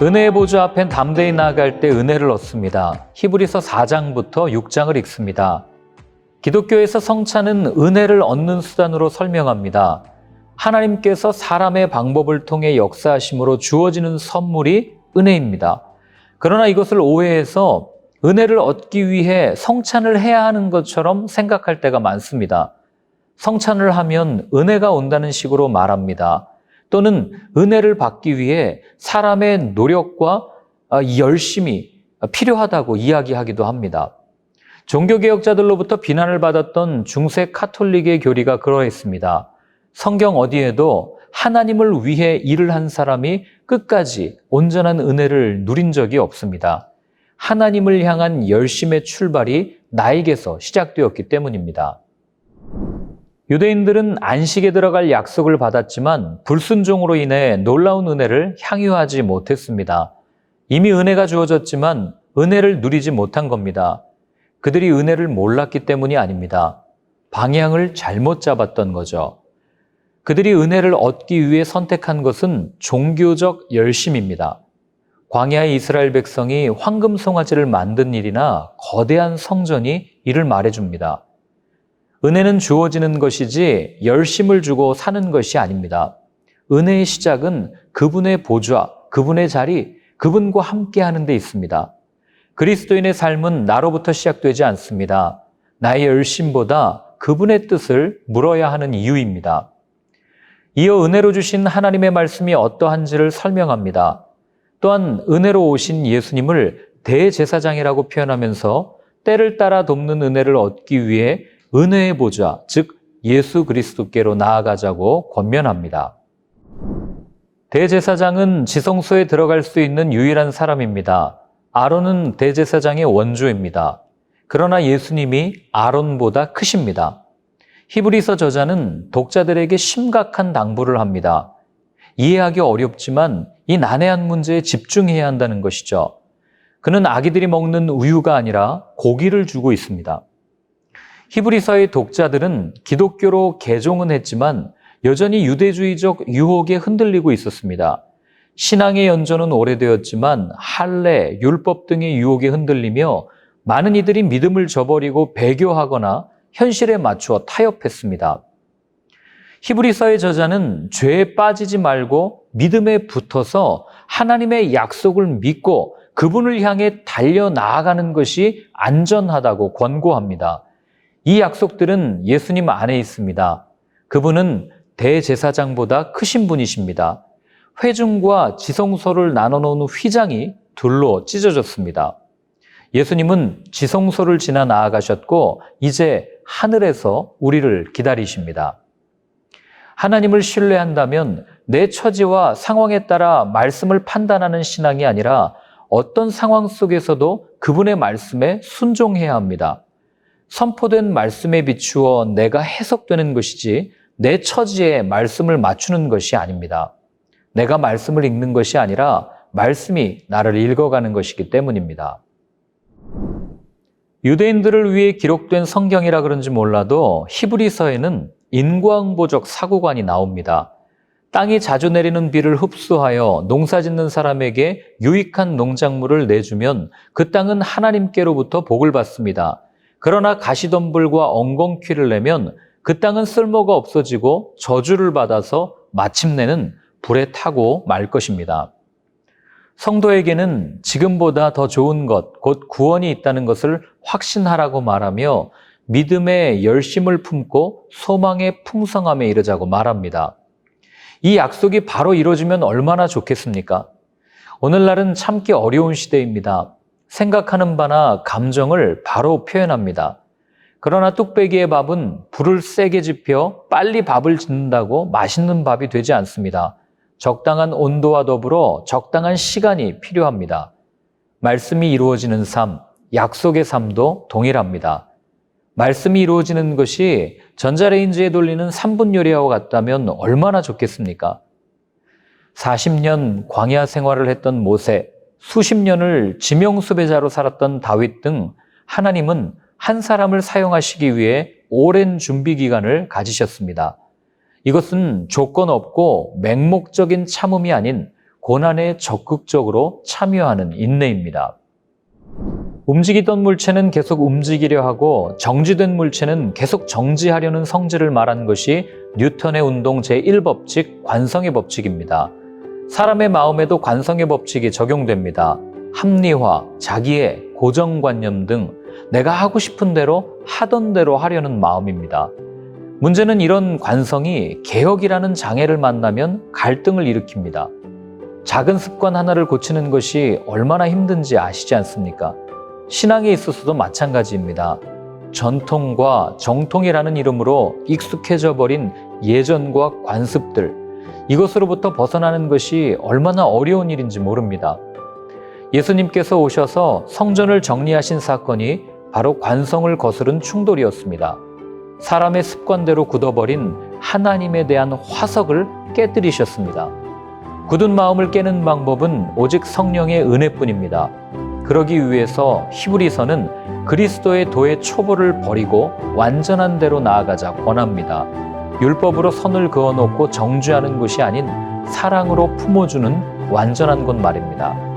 은혜의 보좌 앞엔 담대히 나아갈 때 은혜를 얻습니다. 히브리서 4장부터 6장을 읽습니다. 기독교에서 성찬은 은혜를 얻는 수단으로 설명합니다. 하나님께서 사람의 방법을 통해 역사하심으로 주어지는 선물이 은혜입니다. 그러나 이것을 오해해서 은혜를 얻기 위해 성찬을 해야 하는 것처럼 생각할 때가 많습니다. 성찬을 하면 은혜가 온다는 식으로 말합니다. 또는 은혜를 받기 위해 사람의 노력과 열심이 필요하다고 이야기하기도 합니다. 종교개혁자들로부터 비난을 받았던 중세 카톨릭의 교리가 그러했습니다. 성경 어디에도 하나님을 위해 일을 한 사람이 끝까지 온전한 은혜를 누린 적이 없습니다. 하나님을 향한 열심의 출발이 나에게서 시작되었기 때문입니다. 유대인들은 안식에 들어갈 약속을 받았지만 불순종으로 인해 놀라운 은혜를 향유하지 못했습니다. 이미 은혜가 주어졌지만 은혜를 누리지 못한 겁니다. 그들이 은혜를 몰랐기 때문이 아닙니다. 방향을 잘못 잡았던 거죠. 그들이 은혜를 얻기 위해 선택한 것은 종교적 열심입니다. 광야의 이스라엘 백성이 황금 송아지를 만든 일이나 거대한 성전이 이를 말해줍니다. 은혜는 주어지는 것이지 열심을 주고 사는 것이 아닙니다. 은혜의 시작은 그분의 보좌, 그분의 자리, 그분과 함께 하는 데 있습니다. 그리스도인의 삶은 나로부터 시작되지 않습니다. 나의 열심보다 그분의 뜻을 물어야 하는 이유입니다. 이어 은혜로 주신 하나님의 말씀이 어떠한지를 설명합니다. 또한 은혜로 오신 예수님을 대제사장이라고 표현하면서 때를 따라 돕는 은혜를 얻기 위해 은혜의 보좌, 즉 예수 그리스도께로 나아가자고 권면합니다. 대제사장은 지성소에 들어갈 수 있는 유일한 사람입니다. 아론은 대제사장의 원조입니다. 그러나 예수님이 아론보다 크십니다. 히브리서 저자는 독자들에게 심각한 당부를 합니다. 이해하기 어렵지만 이 난해한 문제에 집중해야 한다는 것이죠. 그는 아기들이 먹는 우유가 아니라 고기를 주고 있습니다. 히브리서의 독자들은 기독교로 개종은 했지만 여전히 유대주의적 유혹에 흔들리고 있었습니다. 신앙의 연조는 오래되었지만 할례, 율법 등의 유혹에 흔들리며 많은 이들이 믿음을 저버리고 배교하거나 현실에 맞추어 타협했습니다. 히브리서의 저자는 죄에 빠지지 말고 믿음에 붙어서 하나님의 약속을 믿고 그분을 향해 달려나아가는 것이 안전하다고 권고합니다. 이 약속들은 예수님 안에 있습니다. 그분은 대제사장보다 크신 분이십니다. 회중과 지성소를 나눠놓은 휘장이 둘로 찢어졌습니다. 예수님은 지성소를 지나 나아가셨고 이제 하늘에서 우리를 기다리십니다. 하나님을 신뢰한다면 내 처지와 상황에 따라 말씀을 판단하는 신앙이 아니라 어떤 상황 속에서도 그분의 말씀에 순종해야 합니다. 선포된 말씀에 비추어 내가 해석되는 것이지 내 처지에 말씀을 맞추는 것이 아닙니다. 내가 말씀을 읽는 것이 아니라 말씀이 나를 읽어가는 것이기 때문입니다. 유대인들을 위해 기록된 성경이라 그런지 몰라도 히브리서에는 인과응보적 사고관이 나옵니다. 땅이 자주 내리는 비를 흡수하여 농사짓는 사람에게 유익한 농작물을 내주면 그 땅은 하나님께로부터 복을 받습니다. 그러나 가시덤불과 엉겅퀴를 내면 그 땅은 쓸모가 없어지고 저주를 받아서 마침내는 불에 타고 말 것입니다. 성도에게는 지금보다 더 좋은 것, 곧 구원이 있다는 것을 확신하라고 말하며 믿음의 열심을 품고 소망의 풍성함에 이르자고 말합니다. 이 약속이 바로 이루어지면 얼마나 좋겠습니까? 오늘날은 참기 어려운 시대입니다. 생각하는 바나 감정을 바로 표현합니다. 그러나 뚝배기의 밥은 불을 세게 지펴 빨리 밥을 짓는다고 맛있는 밥이 되지 않습니다. 적당한 온도와 더불어 적당한 시간이 필요합니다. 말씀이 이루어지는 삶, 약속의 삶도 동일합니다. 말씀이 이루어지는 것이 전자레인지에 돌리는 3분 요리와 같다면 얼마나 좋겠습니까? 40년 광야 생활을 했던 모세, 수십 년을 지명수배자로 살았던 다윗 등 하나님은 한 사람을 사용하시기 위해 오랜 준비 기간을 가지셨습니다. 이것은 조건 없고 맹목적인 참음이 아닌 고난에 적극적으로 참여하는 인내입니다. 움직이던 물체는 계속 움직이려 하고 정지된 물체는 계속 정지하려는 성질을 말한 것이 뉴턴의 운동 제1법칙 관성의 법칙입니다. 사람의 마음에도 관성의 법칙이 적용됩니다. 합리화, 자기애, 고정관념 등 내가 하고 싶은 대로 하던 대로 하려는 마음입니다. 문제는 이런 관성이 개혁이라는 장애를 만나면 갈등을 일으킵니다. 작은 습관 하나를 고치는 것이 얼마나 힘든지 아시지 않습니까? 신앙에 있어서도 마찬가지입니다. 전통과 정통이라는 이름으로 익숙해져 버린 예전과 관습들, 이것으로부터 벗어나는 것이 얼마나 어려운 일인지 모릅니다. 예수님께서 오셔서 성전을 정리하신 사건이 바로 관성을 거스른 충돌이었습니다. 사람의 습관대로 굳어버린 하나님에 대한 화석을 깨뜨리셨습니다. 굳은 마음을 깨는 방법은 오직 성령의 은혜뿐입니다. 그러기 위해서 히브리서는 그리스도의 도의 초보를 버리고 완전한 대로 나아가자 권합니다. 율법으로 선을 그어놓고 정죄하는 것이 아닌 사랑으로 품어주는 완전한 것 말입니다.